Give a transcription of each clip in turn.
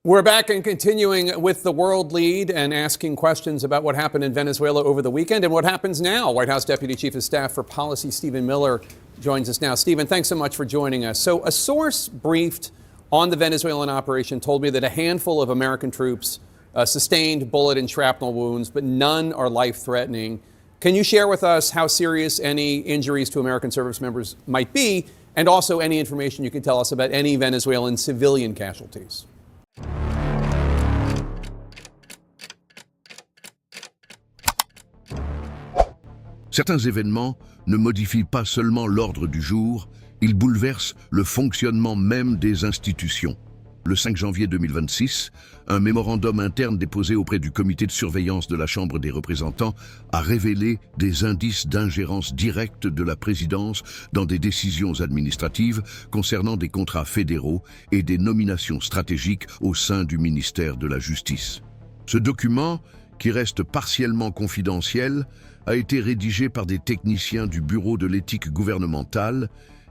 We're back and continuing with the world lead and asking questions about what happened in Venezuela over the weekend and what happens now. White House Deputy Chief of Staff for Policy Stephen Miller joins us now. Stephen, thanks so much for joining us. So a source briefed on the Venezuelan operation told me that a handful of American troops sustained bullet and shrapnel wounds, but none are life-threatening. Can you share with us how serious any injuries to American service members might be, and also any information you can tell us about any Venezuelan civilian casualties? Certains événements ne modifient pas seulement l'ordre du jour, ils bouleversent le fonctionnement même des institutions. Le 5 janvier 2026, un mémorandum interne déposé auprès du comité de surveillance de la Chambre des représentants a révélé des indices d'ingérence directe de la présidence dans des décisions administratives concernant des contrats fédéraux et des nominations stratégiques au sein du ministère de la Justice. Ce document, qui reste partiellement confidentiel, a été rédigé par des techniciens du Bureau de l'éthique gouvernementale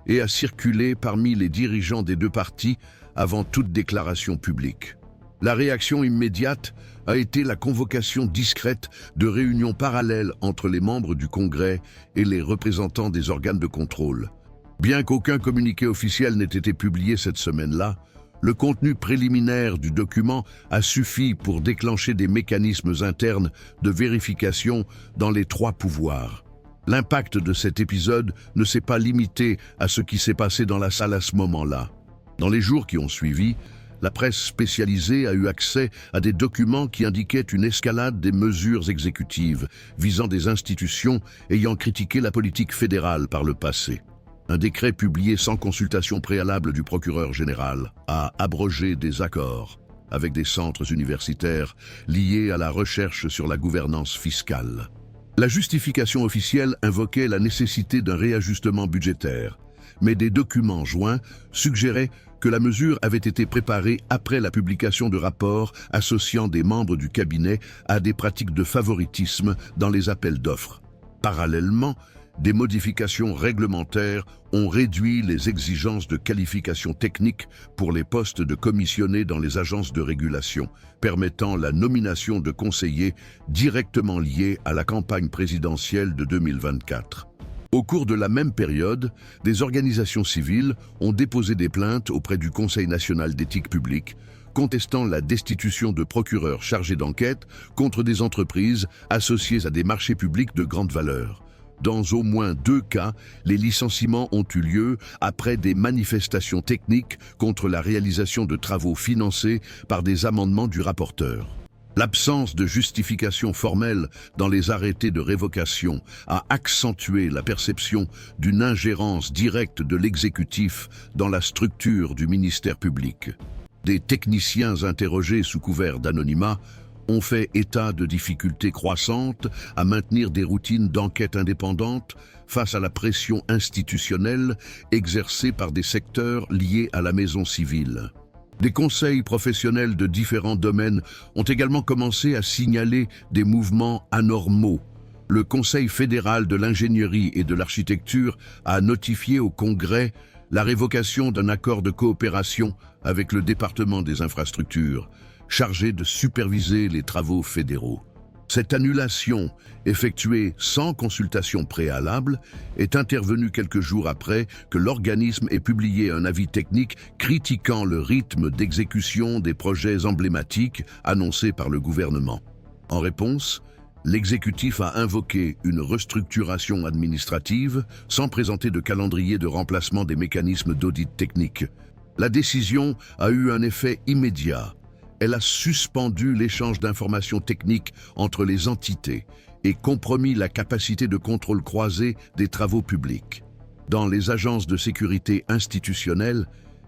et a circulé parmi les dirigeants des deux partis avant toute déclaration publique. La réaction immédiate a été la convocation discrète de réunions parallèles entre les membres du Congrès et les représentants des organes de contrôle. Bien qu'aucun communiqué officiel n'ait été publié cette semaine-là, le contenu préliminaire du document a suffi pour déclencher des mécanismes internes de vérification dans les trois pouvoirs. L'impact de cet épisode ne s'est pas limité à ce qui s'est passé dans la salle à ce moment-là. Dans les jours qui ont suivi, la presse spécialisée a eu accès à des documents qui indiquaient une escalade des mesures exécutives visant des institutions ayant critiqué la politique fédérale par le passé. Un décret publié sans consultation préalable du procureur général a abrogé des accords avec des centres universitaires liés à la recherche sur la gouvernance fiscale. La justification officielle invoquait la nécessité d'un réajustement budgétaire, mais des documents joints suggéraient que la mesure avait été préparée après la publication de rapports associant des membres du cabinet à des pratiques de favoritisme dans les appels d'offres. Parallèlement, des modifications réglementaires ont réduit les exigences de qualification technique pour les postes de commissionnés dans les agences de régulation, permettant la nomination de conseillers directement liés à la campagne présidentielle de 2024. Au cours de la même période, des organisations civiles ont déposé des plaintes auprès du Conseil national d'éthique publique, contestant la destitution de procureurs chargés d'enquête contre des entreprises associées à des marchés publics de grande valeur. Dans au moins 2 cas, les licenciements ont eu lieu après des manifestations techniques contre la réalisation de travaux financés par des amendements du rapporteur. L'absence de justification formelle dans les arrêtés de révocation a accentué la perception d'une ingérence directe de l'exécutif dans la structure du ministère public. Des techniciens interrogés sous couvert d'anonymat ont fait état de difficultés croissantes à maintenir des routines d'enquête indépendantes face à la pression institutionnelle exercée par des secteurs liés à la maison civile. Des conseils professionnels de différents domaines ont également commencé à signaler des mouvements anormaux. Le Conseil fédéral de l'ingénierie et de l'architecture a notifié au Congrès la révocation d'un accord de coopération avec le département des infrastructures, chargé de superviser les travaux fédéraux. Cette annulation, effectuée sans consultation préalable, est intervenue quelques jours après que l'organisme ait publié un avis technique critiquant le rythme d'exécution des projets emblématiques annoncés par le gouvernement. En réponse, l'exécutif a invoqué une restructuration administrative sans présenter de calendrier de remplacement des mécanismes d'audit technique. La décision a eu un effet immédiat. Elle a suspendu l'échange d'informations techniques entre les entités et compromis la capacité de contrôle croisé des travaux publics. Dans les agences de sécurité institutionnelles,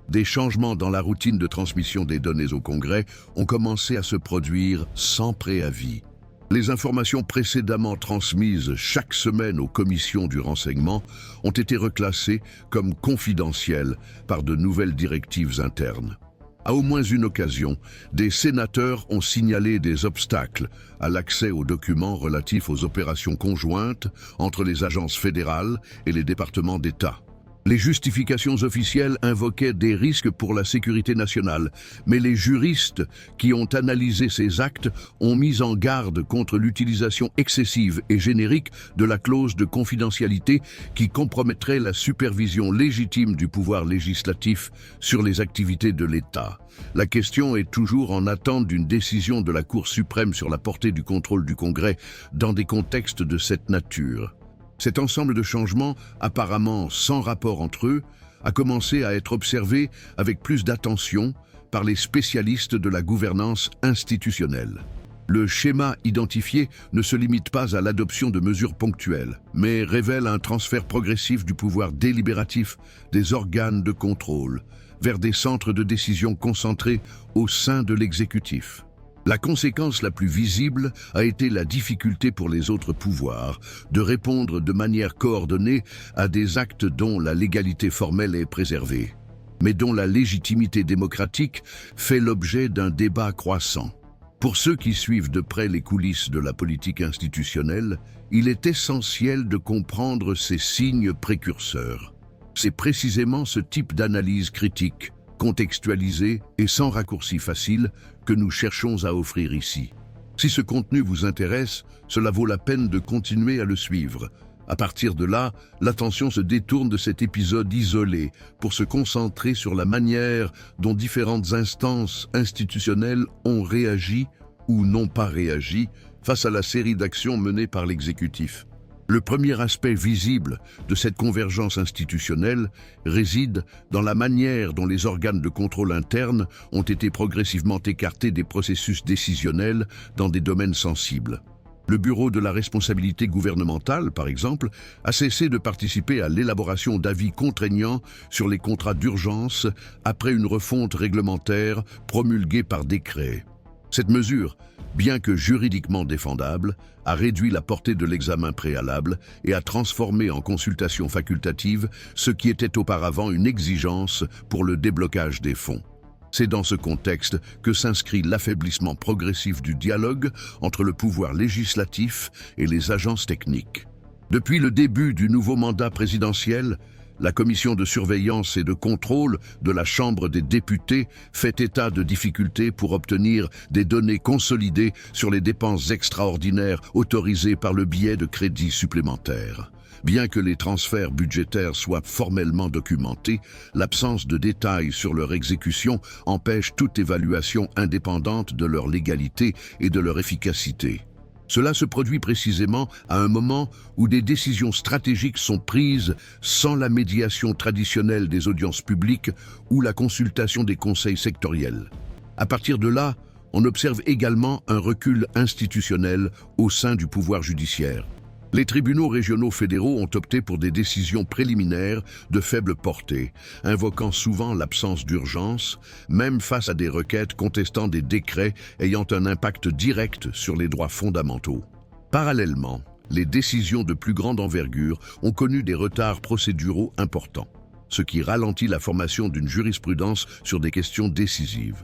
des changements dans la routine de transmission des données au Congrès ont commencé à se produire sans préavis. Les informations précédemment transmises chaque semaine aux commissions du renseignement ont été reclassées comme confidentielles par de nouvelles directives internes. À au moins une occasion, des sénateurs ont signalé des obstacles à l'accès aux documents relatifs aux opérations conjointes entre les agences fédérales et les départements d'État. Les justifications officielles invoquaient des risques pour la sécurité nationale, mais les juristes qui ont analysé ces actes ont mis en garde contre l'utilisation excessive et générique de la clause de confidentialité qui compromettrait la supervision légitime du pouvoir législatif sur les activités de l'État. La question est toujours en attente d'une décision de la Cour suprême sur la portée du contrôle du Congrès dans des contextes de cette nature. Cet ensemble de changements, apparemment sans rapport entre eux, a commencé à être observé avec plus d'attention par les spécialistes de la gouvernance institutionnelle. Le schéma identifié ne se limite pas à l'adoption de mesures ponctuelles, mais révèle un transfert progressif du pouvoir délibératif des organes de contrôle vers des centres de décision concentrés au sein de l'exécutif. La conséquence la plus visible a été la difficulté pour les autres pouvoirs de répondre de manière coordonnée à des actes dont la légalité formelle est préservée, mais dont la légitimité démocratique fait l'objet d'un débat croissant. Pour ceux qui suivent de près les coulisses de la politique institutionnelle, il est essentiel de comprendre ces signes précurseurs. C'est précisément ce type d'analyse critique, contextualisée et sans raccourci facile, que nous cherchons à offrir ici. Si ce contenu vous intéresse, cela vaut la peine de continuer à le suivre. À partir de là, l'attention se détourne de cet épisode isolé pour se concentrer sur la manière dont différentes instances institutionnelles ont réagi ou n'ont pas réagi face à la série d'actions menées par l'exécutif. Le premier aspect visible de cette convergence institutionnelle réside dans la manière dont les organes de contrôle interne ont été progressivement écartés des processus décisionnels dans des domaines sensibles. Le Bureau de la responsabilité gouvernementale, par exemple, a cessé de participer à l'élaboration d'avis contraignants sur les contrats d'urgence après une refonte réglementaire promulguée par décret. Cette mesure, bien que juridiquement défendable, a réduit la portée de l'examen préalable et a transformé en consultation facultative ce qui était auparavant une exigence pour le déblocage des fonds. C'est dans ce contexte que s'inscrit l'affaiblissement progressif du dialogue entre le pouvoir législatif et les agences techniques. Depuis le début du nouveau mandat présidentiel, la commission de surveillance et de contrôle de la Chambre des députés fait état de difficultés pour obtenir des données consolidées sur les dépenses extraordinaires autorisées par le biais de crédits supplémentaires. Bien que les transferts budgétaires soient formellement documentés, l'absence de détails sur leur exécution empêche toute évaluation indépendante de leur légalité et de leur efficacité. Cela se produit précisément à un moment où des décisions stratégiques sont prises sans la médiation traditionnelle des audiences publiques ou la consultation des conseils sectoriels. À partir de là, on observe également un recul institutionnel au sein du pouvoir judiciaire. Les tribunaux régionaux fédéraux ont opté pour des décisions préliminaires de faible portée, invoquant souvent l'absence d'urgence, même face à des requêtes contestant des décrets ayant un impact direct sur les droits fondamentaux. Parallèlement, les décisions de plus grande envergure ont connu des retards procéduraux importants, ce qui ralentit la formation d'une jurisprudence sur des questions décisives.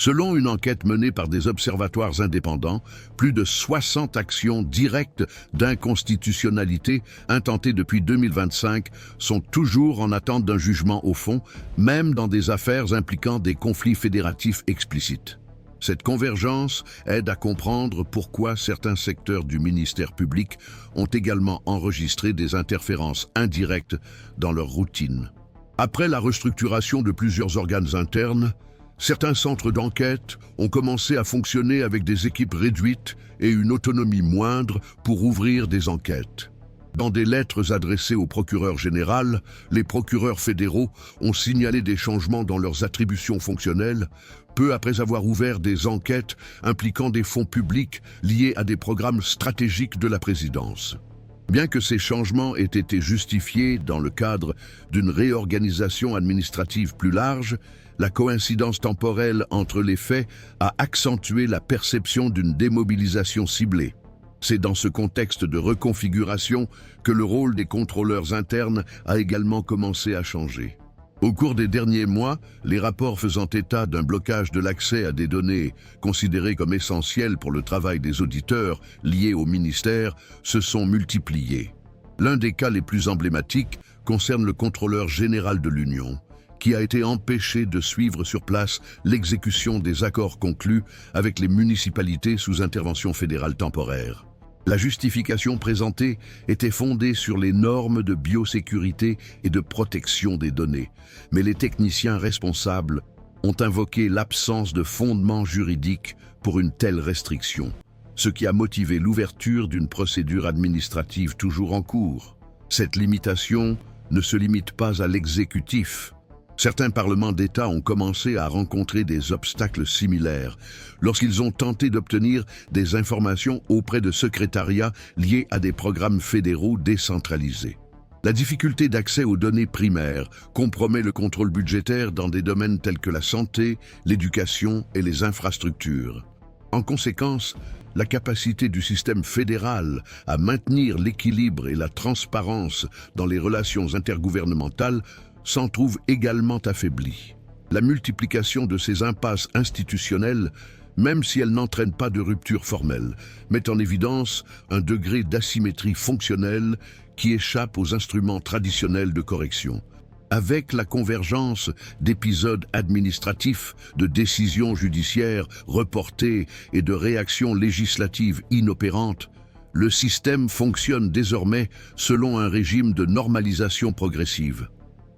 Selon une enquête menée par des observatoires indépendants, plus de 60 actions directes d'inconstitutionnalité intentées depuis 2025 sont toujours en attente d'un jugement au fond, même dans des affaires impliquant des conflits fédératifs explicites. Cette convergence aide à comprendre pourquoi certains secteurs du ministère public ont également enregistré des interférences indirectes dans leur routine. Après la restructuration de plusieurs organes internes, certains centres d'enquête ont commencé à fonctionner avec des équipes réduites et une autonomie moindre pour ouvrir des enquêtes. Dans des lettres adressées au procureur général, les procureurs fédéraux ont signalé des changements dans leurs attributions fonctionnelles, peu après avoir ouvert des enquêtes impliquant des fonds publics liés à des programmes stratégiques de la présidence. Bien que ces changements aient été justifiés dans le cadre d'une réorganisation administrative plus large, la coïncidence temporelle entre les faits a accentué la perception d'une démobilisation ciblée. C'est dans ce contexte de reconfiguration que le rôle des contrôleurs internes a également commencé à changer. Au cours des derniers mois, les rapports faisant état d'un blocage de l'accès à des données considérées comme essentielles pour le travail des auditeurs liés au ministère se sont multipliés. L'un des cas les plus emblématiques concerne le contrôleur général de l'Union, qui a été empêché de suivre sur place l'exécution des accords conclus avec les municipalités sous intervention fédérale temporaire. La justification présentée était fondée sur les normes de biosécurité et de protection des données, mais les techniciens responsables ont invoqué l'absence de fondement juridique pour une telle restriction, ce qui a motivé l'ouverture d'une procédure administrative toujours en cours. Cette limitation ne se limite pas à l'exécutif. Certains parlements d'État ont commencé à rencontrer des obstacles similaires lorsqu'ils ont tenté d'obtenir des informations auprès de secrétariats liés à des programmes fédéraux décentralisés. La difficulté d'accès aux données primaires compromet le contrôle budgétaire dans des domaines tels que la santé, l'éducation et les infrastructures. En conséquence, la capacité du système fédéral à maintenir l'équilibre et la transparence dans les relations intergouvernementales s'en trouve également affaiblie. La multiplication de ces impasses institutionnelles, même si elles n'entraînent pas de rupture formelle, met en évidence un degré d'asymétrie fonctionnelle qui échappe aux instruments traditionnels de correction. Avec la convergence d'épisodes administratifs, de décisions judiciaires reportées et de réactions législatives inopérantes, le système fonctionne désormais selon un régime de normalisation progressive.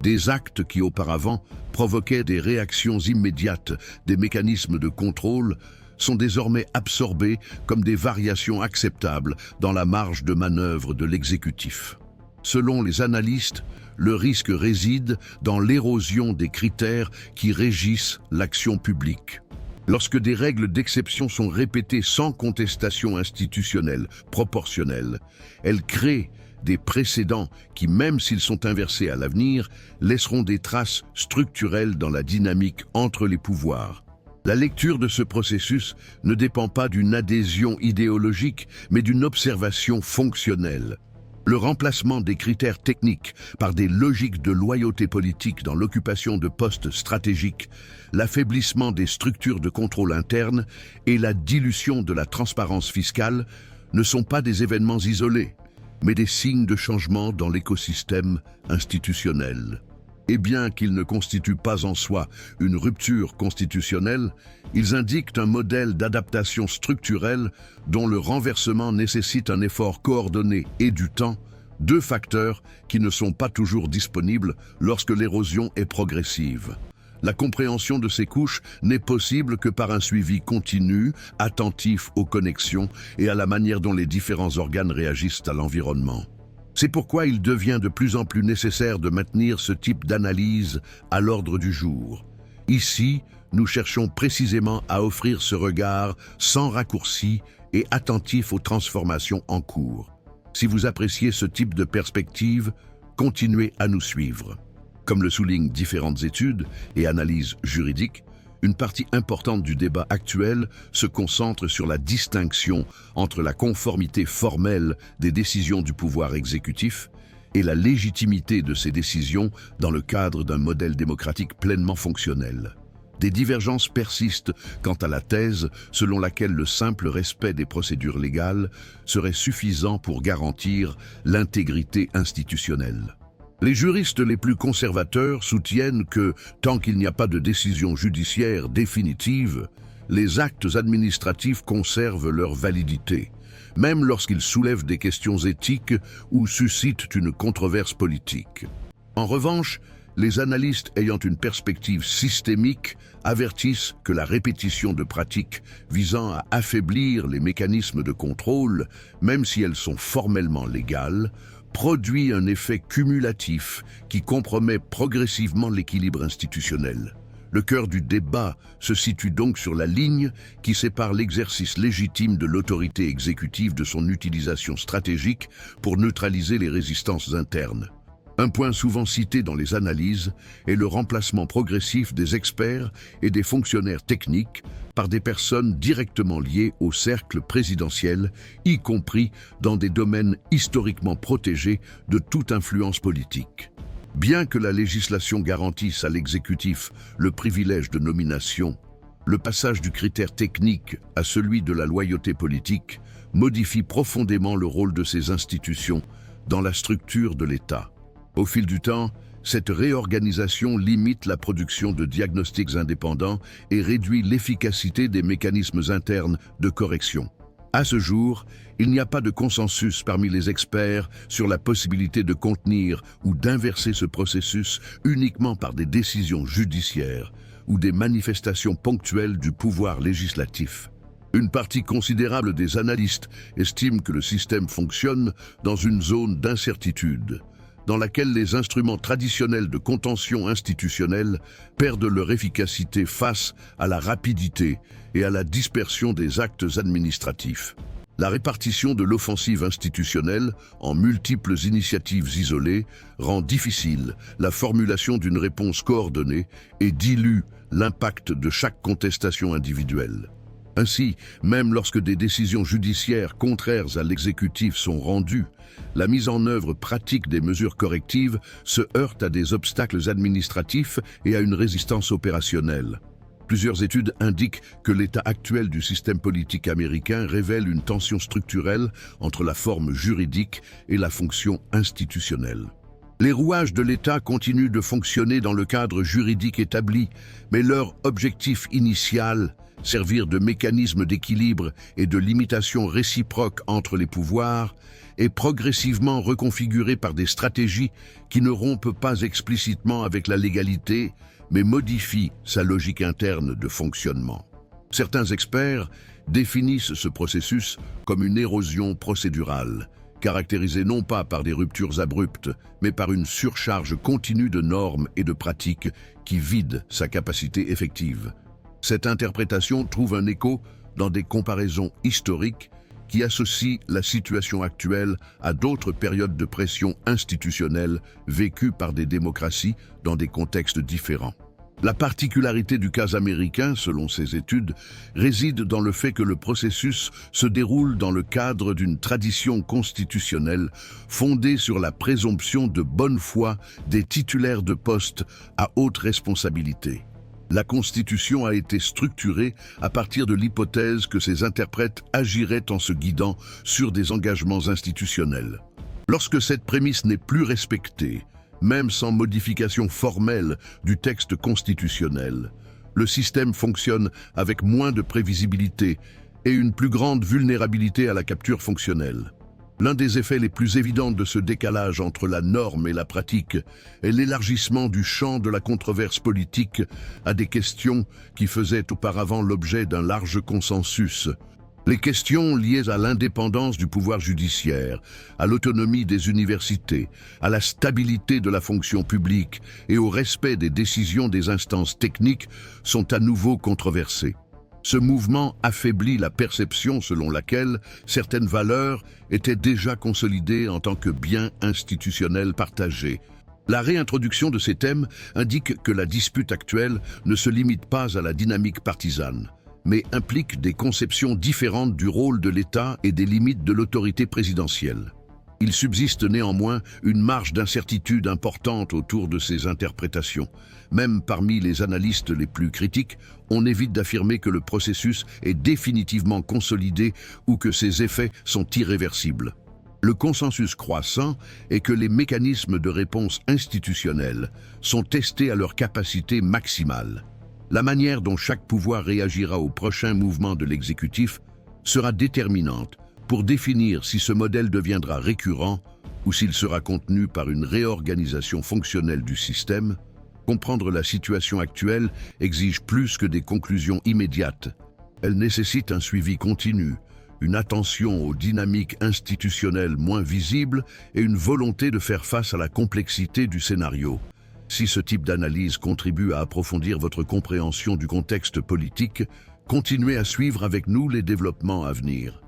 Des actes qui auparavant provoquaient des réactions immédiates des mécanismes de contrôle sont désormais absorbés comme des variations acceptables dans la marge de manœuvre de l'exécutif. Selon les analystes, le risque réside dans l'érosion des critères qui régissent l'action publique. Lorsque des règles d'exception sont répétées sans contestation institutionnelle proportionnelle, elles créent des précédents qui, même s'ils sont inversés à l'avenir, laisseront des traces structurelles dans la dynamique entre les pouvoirs. La lecture de ce processus ne dépend pas d'une adhésion idéologique, mais d'une observation fonctionnelle. Le remplacement des critères techniques par des logiques de loyauté politique dans l'occupation de postes stratégiques, l'affaiblissement des structures de contrôle interne et la dilution de la transparence fiscale ne sont pas des événements isolés, mais des signes de changement dans l'écosystème institutionnel. Et bien qu'ils ne constituent pas en soi une rupture constitutionnelle, ils indiquent un modèle d'adaptation structurelle dont le renversement nécessite un effort coordonné et du temps, deux facteurs qui ne sont pas toujours disponibles lorsque l'érosion est progressive. La compréhension de ces couches n'est possible que par un suivi continu, attentif aux connexions et à la manière dont les différents organes réagissent à l'environnement. C'est pourquoi il devient de plus en plus nécessaire de maintenir ce type d'analyse à l'ordre du jour. Ici, nous cherchons précisément à offrir ce regard sans raccourci et attentif aux transformations en cours. Si vous appréciez ce type de perspective, continuez à nous suivre. Comme le soulignent différentes études et analyses juridiques, une partie importante du débat actuel se concentre sur la distinction entre la conformité formelle des décisions du pouvoir exécutif et la légitimité de ces décisions dans le cadre d'un modèle démocratique pleinement fonctionnel. Des divergences persistent quant à la thèse selon laquelle le simple respect des procédures légales serait suffisant pour garantir l'intégrité institutionnelle. Les juristes les plus conservateurs soutiennent que, tant qu'il n'y a pas de décision judiciaire définitive, les actes administratifs conservent leur validité, même lorsqu'ils soulèvent des questions éthiques ou suscitent une controverse politique. En revanche, les analystes ayant une perspective systémique avertissent que la répétition de pratiques visant à affaiblir les mécanismes de contrôle, même si elles sont formellement légales, produit un effet cumulatif qui compromet progressivement l'équilibre institutionnel. Le cœur du débat se situe donc sur la ligne qui sépare l'exercice légitime de l'autorité exécutive de son utilisation stratégique pour neutraliser les résistances internes. Un point souvent cité dans les analyses est le remplacement progressif des experts et des fonctionnaires techniques par des personnes directement liées au cercle présidentiel, y compris dans des domaines historiquement protégés de toute influence politique. Bien que la législation garantisse à l'exécutif le privilège de nomination, le passage du critère technique à celui de la loyauté politique modifie profondément le rôle de ces institutions dans la structure de l'État. Au fil du temps, cette réorganisation limite la production de diagnostics indépendants et réduit l'efficacité des mécanismes internes de correction. À ce jour, il n'y a pas de consensus parmi les experts sur la possibilité de contenir ou d'inverser ce processus uniquement par des décisions judiciaires ou des manifestations ponctuelles du pouvoir législatif. Une partie considérable des analystes estime que le système fonctionne dans une zone d'incertitude, dans laquelle les instruments traditionnels de contention institutionnelle perdent leur efficacité face à la rapidité et à la dispersion des actes administratifs. La répartition de l'offensive institutionnelle en multiples initiatives isolées rend difficile la formulation d'une réponse coordonnée et dilue l'impact de chaque contestation individuelle. Ainsi, même lorsque des décisions judiciaires contraires à l'exécutif sont rendues, la mise en œuvre pratique des mesures correctives se heurte à des obstacles administratifs et à une résistance opérationnelle. Plusieurs études indiquent que l'état actuel du système politique américain révèle une tension structurelle entre la forme juridique et la fonction institutionnelle. Les rouages de l'État continuent de fonctionner dans le cadre juridique établi, mais leur objectif initial, servir de mécanisme d'équilibre et de limitation réciproque entre les pouvoirs, est progressivement reconfiguré par des stratégies qui ne rompent pas explicitement avec la légalité, mais modifient sa logique interne de fonctionnement. Certains experts définissent ce processus comme une érosion procédurale, caractérisée non pas par des ruptures abruptes, mais par une surcharge continue de normes et de pratiques qui vident sa capacité effective. Cette interprétation trouve un écho dans des comparaisons historiques qui associent la situation actuelle à d'autres périodes de pression institutionnelle vécues par des démocraties dans des contextes différents. La particularité du cas américain, selon ces études, réside dans le fait que le processus se déroule dans le cadre d'une tradition constitutionnelle fondée sur la présomption de bonne foi des titulaires de postes à haute responsabilité. La Constitution a été structurée à partir de l'hypothèse que ses interprètes agiraient en se guidant sur des engagements institutionnels. Lorsque cette prémisse n'est plus respectée, même sans modification formelle du texte constitutionnel, le système fonctionne avec moins de prévisibilité et une plus grande vulnérabilité à la capture fonctionnelle. L'un des effets les plus évidents de ce décalage entre la norme et la pratique est l'élargissement du champ de la controverse politique à des questions qui faisaient auparavant l'objet d'un large consensus. Les questions liées à l'indépendance du pouvoir judiciaire, à l'autonomie des universités, à la stabilité de la fonction publique et au respect des décisions des instances techniques sont à nouveau controversées. Ce mouvement affaiblit la perception selon laquelle certaines valeurs étaient déjà consolidées en tant que biens institutionnels partagés. La réintroduction de ces thèmes indique que la dispute actuelle ne se limite pas à la dynamique partisane, mais implique des conceptions différentes du rôle de l'État et des limites de l'autorité présidentielle. Il subsiste néanmoins une marge d'incertitude importante autour de ces interprétations. Même parmi les analystes les plus critiques, on évite d'affirmer que le processus est définitivement consolidé ou que ses effets sont irréversibles. Le consensus croissant est que les mécanismes de réponse institutionnelle sont testés à leur capacité maximale. La manière dont chaque pouvoir réagira au prochain mouvement de l'exécutif sera déterminante pour définir si ce modèle deviendra récurrent ou s'il sera contenu par une réorganisation fonctionnelle du système. Comprendre la situation actuelle exige plus que des conclusions immédiates. Elle nécessite un suivi continu, une attention aux dynamiques institutionnelles moins visibles et une volonté de faire face à la complexité du scénario. Si ce type d'analyse contribue à approfondir votre compréhension du contexte politique, continuez à suivre avec nous les développements à venir.